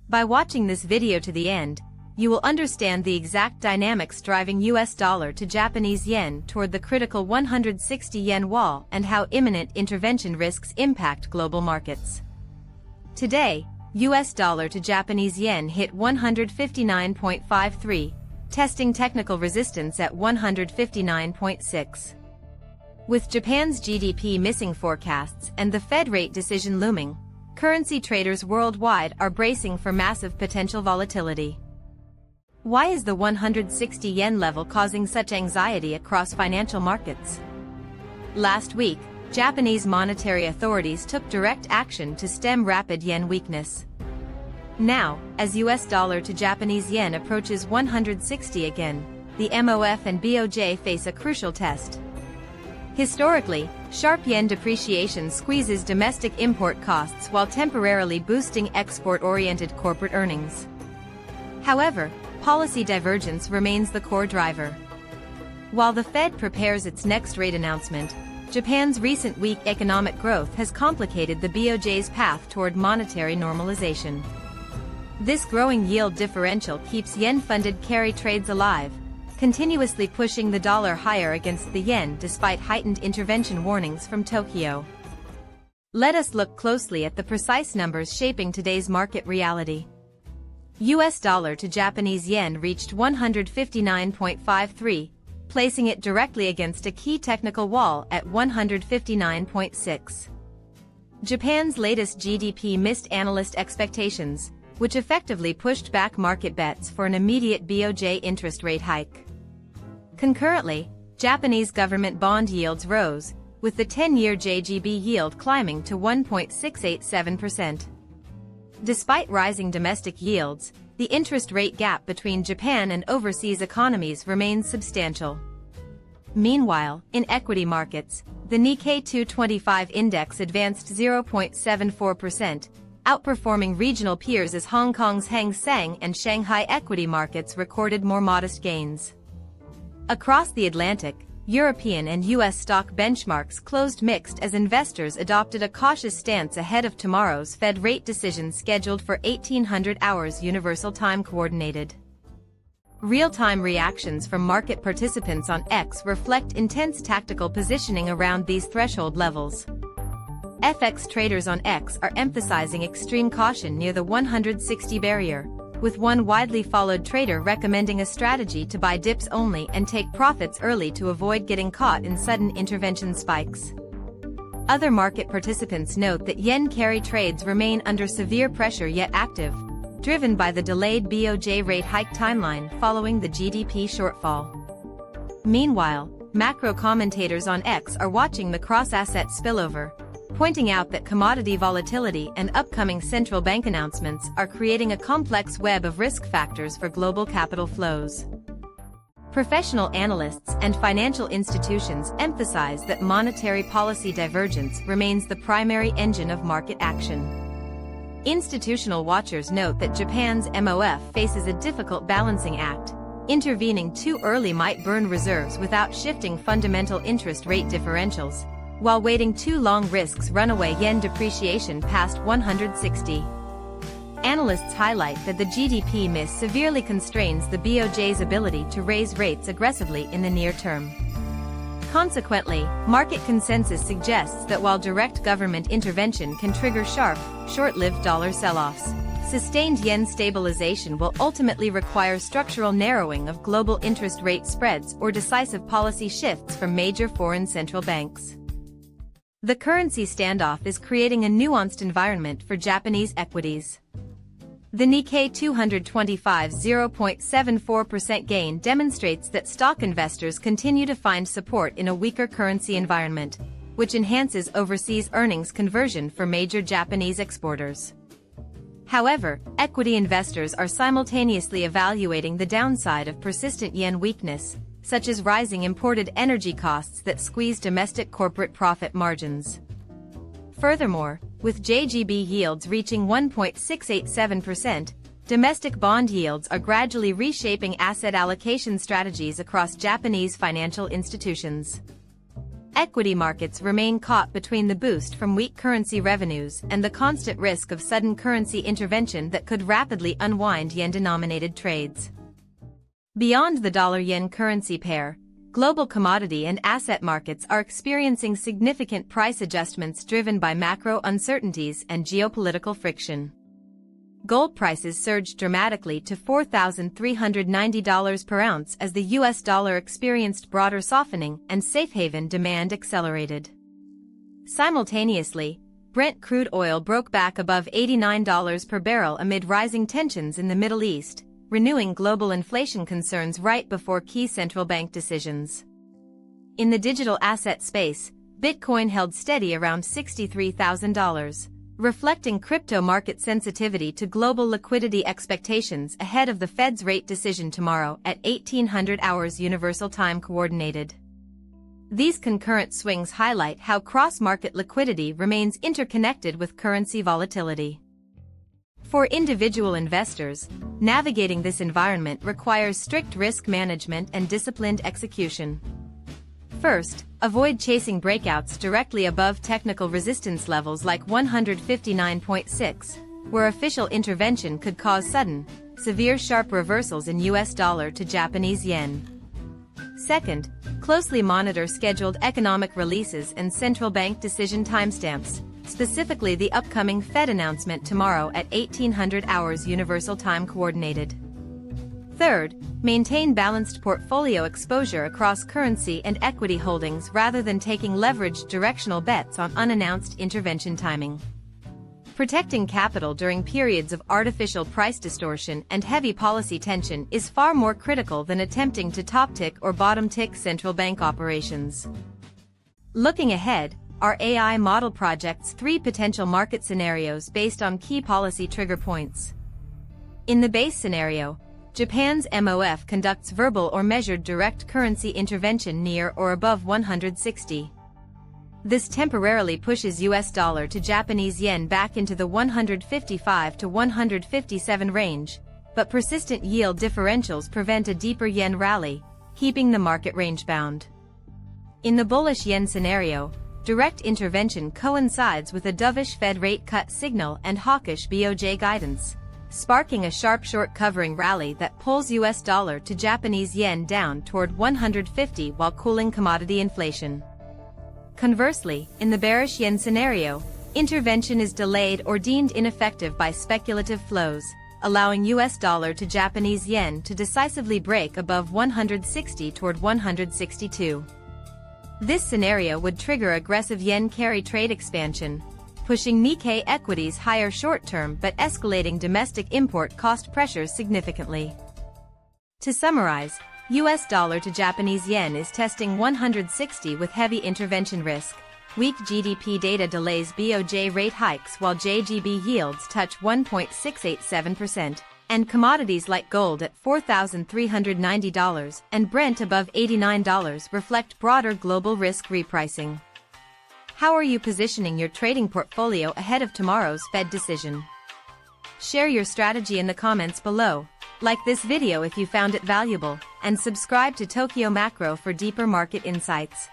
By watching this video to the end, you will understand the exact dynamics driving US dollar to Japanese yen toward the critical 160 yen wall and how imminent intervention risks impact global markets. Today, US dollar to Japanese yen hit 159.53, testing technical resistance at 159.6. With Japan's GDP missing forecasts and the Fed rate decision looming, currency traders worldwide are bracing for massive potential volatility. Why is the 160 yen level causing such anxiety across financial markets? Last week, Japanese monetary authorities took direct action to stem rapid yen weakness. Now, as US dollar to Japanese yen approaches 160 again, the MOF and BOJ face a crucial test. Historically, sharp yen depreciation squeezes domestic import costs while temporarily boosting export-oriented corporate earnings. However, policy divergence remains the core driver. While the Fed prepares its next rate announcement, Japan's recent weak economic growth has complicated the BOJ's path toward monetary normalization. This growing yield differential keeps yen-funded carry trades alive, continuously pushing the dollar higher against the yen despite heightened intervention warnings from Tokyo. Let us look closely at the precise numbers shaping today's market reality. US dollar to Japanese yen reached 159.53, placing it directly against a key technical wall at 159.6. Japan's latest GDP missed analyst expectations, which effectively pushed back market bets for an immediate BOJ interest rate hike. Concurrently, Japanese government bond yields rose, with the 10-year JGB yield climbing to 1.687%. Despite rising domestic yields, the interest rate gap between Japan and overseas economies remains substantial. Meanwhile, in equity markets, the Nikkei 225 index advanced 0.74%, outperforming regional peers as Hong Kong's Hang Seng and Shanghai equity markets recorded more modest gains. Across the Atlantic, European and US stock benchmarks closed mixed as investors adopted a cautious stance ahead of tomorrow's Fed rate decision scheduled for 1800 hours Universal Time Coordinated. Real-time reactions from market participants on X reflect intense tactical positioning around these threshold levels. FX traders on X are emphasizing extreme caution near the 160 barrier, with one widely followed trader recommending a strategy to buy dips only and take profits early to avoid getting caught in sudden intervention spikes. Other market participants note that yen carry trades remain under severe pressure yet active, driven by the delayed BOJ rate hike timeline following the GDP shortfall. Meanwhile, macro commentators on X are watching the cross-asset spillover, pointing out that commodity volatility and upcoming central bank announcements are creating a complex web of risk factors for global capital flows. Professional analysts and financial institutions emphasize that monetary policy divergence remains the primary engine of market action. Institutional watchers note that Japan's MOF faces a difficult balancing act. Intervening too early might burn reserves without shifting fundamental interest rate differentials, while waiting too long risks runaway yen depreciation past 160. Analysts highlight that the GDP miss severely constrains the BOJ's ability to raise rates aggressively in the near term. Consequently, market consensus suggests that while direct government intervention can trigger sharp, short-lived dollar sell-offs, sustained yen stabilization will ultimately require structural narrowing of global interest rate spreads or decisive policy shifts from major foreign central banks. The currency standoff is creating a nuanced environment for Japanese equities. The Nikkei 225's 0.74% gain demonstrates that stock investors continue to find support in a weaker currency environment, which enhances overseas earnings conversion for major Japanese exporters. However, equity investors are simultaneously evaluating the downside of persistent yen weakness, such as rising imported energy costs that squeeze domestic corporate profit margins. Furthermore, with JGB yields reaching 1.687%, domestic bond yields are gradually reshaping asset allocation strategies across Japanese financial institutions. equity markets remain caught between the boost from weak currency revenues and the constant risk of sudden currency intervention that could rapidly unwind yen-denominated trades. Beyond the dollar-yen currency pair, global commodity and asset markets are experiencing significant price adjustments driven by macro uncertainties and geopolitical friction. Gold prices surged dramatically to $4,390 per ounce as the US dollar experienced broader softening and safe haven demand accelerated. Simultaneously, Brent crude oil broke back above $89 per barrel amid rising tensions in the Middle East, renewing global inflation concerns right before key central bank decisions. In the digital asset space, Bitcoin held steady around $63,000. Reflecting crypto market sensitivity to global liquidity expectations ahead of the Fed's rate decision tomorrow at 1800 hours Universal Time Coordinated. These concurrent swings highlight how cross-market liquidity remains interconnected with currency volatility. For individual investors, navigating this environment requires strict risk management and disciplined execution. First, avoid chasing breakouts directly above technical resistance levels like 159.6, where official intervention could cause sudden, severe sharp reversals in US dollar to Japanese yen. Second, closely monitor scheduled economic releases and central bank decision timestamps, specifically the upcoming Fed announcement tomorrow at 1800 hours Universal Time Coordinated. Third, maintain balanced portfolio exposure across currency and equity holdings rather than taking leveraged directional bets on unannounced intervention timing. Protecting capital during periods of artificial price distortion and heavy policy tension is far more critical than attempting to top-tick or bottom-tick central bank operations. Looking ahead, our AI model projects 3 potential market scenarios based on key policy trigger points. In the base scenario, Japan's MOF conducts verbal or measured direct currency intervention near or above 160. This temporarily pushes US dollar to Japanese yen back into the 155 to 157 range, but persistent yield differentials prevent a deeper yen rally, keeping the market range-bound. In the bullish yen scenario, direct intervention coincides with a dovish Fed rate cut signal and hawkish BOJ guidance, sparking a sharp short covering rally that pulls US dollar to Japanese yen down toward 150 while cooling commodity inflation. Conversely, in the bearish yen scenario, intervention is delayed or deemed ineffective by speculative flows, allowing US dollar to Japanese yen to decisively break above 160 toward 162. This scenario would trigger aggressive yen carry trade expansion, pushing Nikkei equities higher short-term but escalating domestic import cost pressures significantly. To summarize, US dollar to Japanese yen is testing 160 with heavy intervention risk. Weak GDP data delays BOJ rate hikes while JGB yields touch 1.687%, and commodities like gold at $4,390 and Brent above $89 reflect broader global risk repricing. How are you positioning your trading portfolio ahead of tomorrow's Fed decision? Share your strategy in the comments below, like this video if you found it valuable, and subscribe to Tokyo Macro for deeper market insights.